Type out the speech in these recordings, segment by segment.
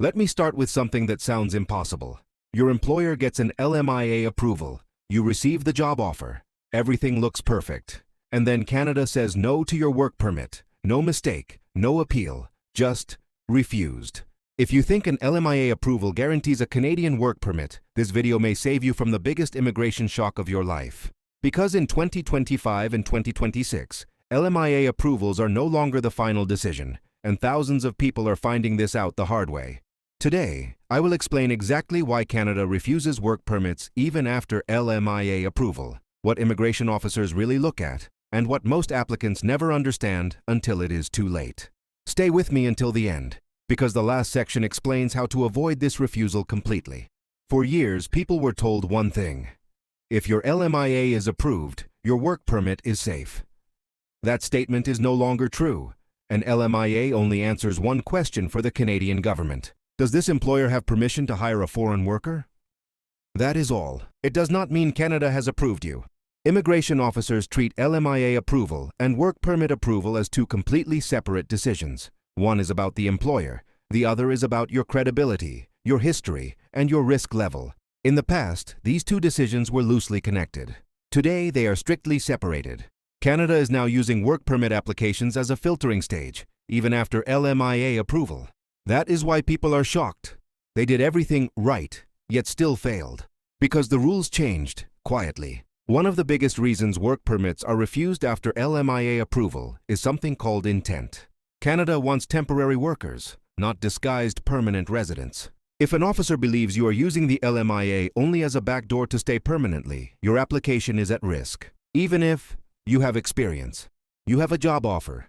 Let me start with something that sounds impossible. Your employer gets an LMIA approval. You receive the job offer. Everything looks perfect. And then Canada says no to your work permit. No mistake, no appeal, just refused. If you think an LMIA approval guarantees a Canadian work permit, this video may save you from the biggest immigration shock of your life. Because in 2025 and 2026, LMIA approvals are no longer the final decision, and thousands of people are finding this out the hard way. Today, I will explain exactly why Canada refuses work permits even after LMIA approval, what immigration officers really look at, and what most applicants never understand until it is too late. Stay with me until the end, because the last section explains how to avoid this refusal completely. For years, people were told one thing: if your LMIA is approved, your work permit is safe. That statement is no longer true. An LMIA only answers one question for the Canadian government. Does this employer have permission to hire a foreign worker? That is all. It does not mean Canada has approved you. Immigration officers treat LMIA approval and work permit approval as two completely separate decisions. One is about the employer, the other is about your credibility, your history, and your risk level. In the past, these two decisions were loosely connected. Today, they are strictly separated. Canada is now using work permit applications as a filtering stage, even after LMIA approval. That is why people are shocked. They did everything right, yet still failed. Because the rules changed, quietly. One of the biggest reasons work permits are refused after LMIA approval is something called intent. Canada wants temporary workers, not disguised permanent residents. If an officer believes you are using the LMIA only as a backdoor to stay permanently, your application is at risk. Even if you have experience, you have a job offer,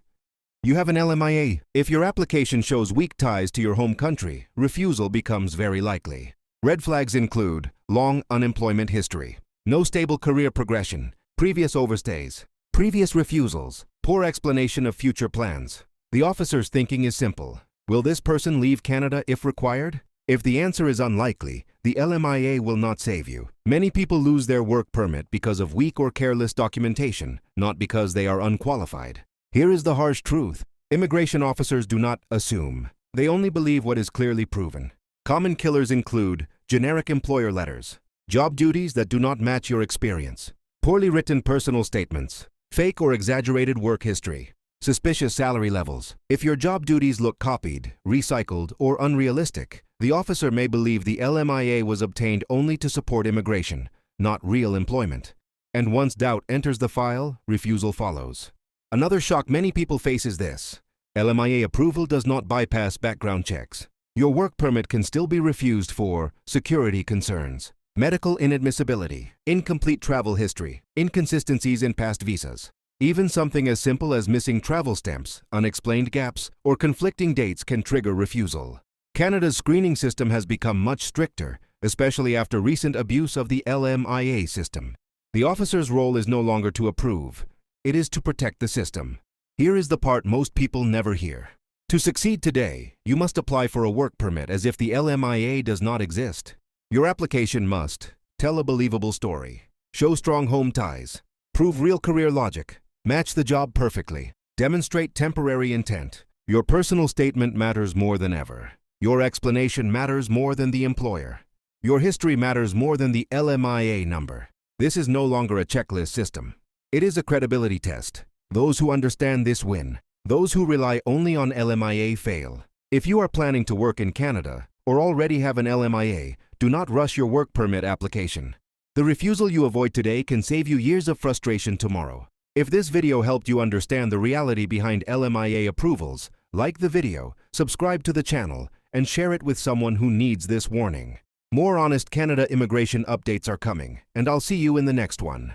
you have an LMIA. If your application shows weak ties to your home country, refusal becomes very likely. Red flags include long unemployment history, no stable career progression, previous overstays, previous refusals, poor explanation of future plans. The officer's thinking is simple. Will this person leave Canada if required? If the answer is unlikely, the LMIA will not save you. Many people lose their work permit because of weak or careless documentation, not because they are unqualified. Here is the harsh truth. Immigration officers do not assume. They only believe what is clearly proven. Common killers include generic employer letters, job duties that do not match your experience, poorly written personal statements, fake or exaggerated work history, suspicious salary levels. If your job duties look copied, recycled, or unrealistic, the officer may believe the LMIA was obtained only to support immigration, not real employment. And once doubt enters the file, refusal follows. Another shock many people face is this: LMIA approval does not bypass background checks. Your work permit can still be refused for security concerns, medical inadmissibility, incomplete travel history, inconsistencies in past visas. Even something as simple as missing travel stamps, unexplained gaps, or conflicting dates can trigger refusal. Canada's screening system has become much stricter, especially after recent abuse of the LMIA system. The officer's role is no longer to approve. It is to protect the system. Here is the part most people never hear. To succeed today, you must apply for a work permit as if the LMIA does not exist. Your application must tell a believable story, show strong home ties, prove real career logic, match the job perfectly, demonstrate temporary intent. Your personal statement matters more than ever. Your explanation matters more than the employer. Your history matters more than the LMIA number. This is no longer a checklist system. It is a credibility test. Those who understand this win. Those who rely only on LMIA fail. If you are planning to work in Canada or already have an LMIA, do not rush your work permit application. The refusal you avoid today can save you years of frustration tomorrow. If this video helped you understand the reality behind LMIA approvals, like the video, subscribe to the channel, and share it with someone who needs this warning. More honest Canada immigration updates are coming, and I'll see you in the next one.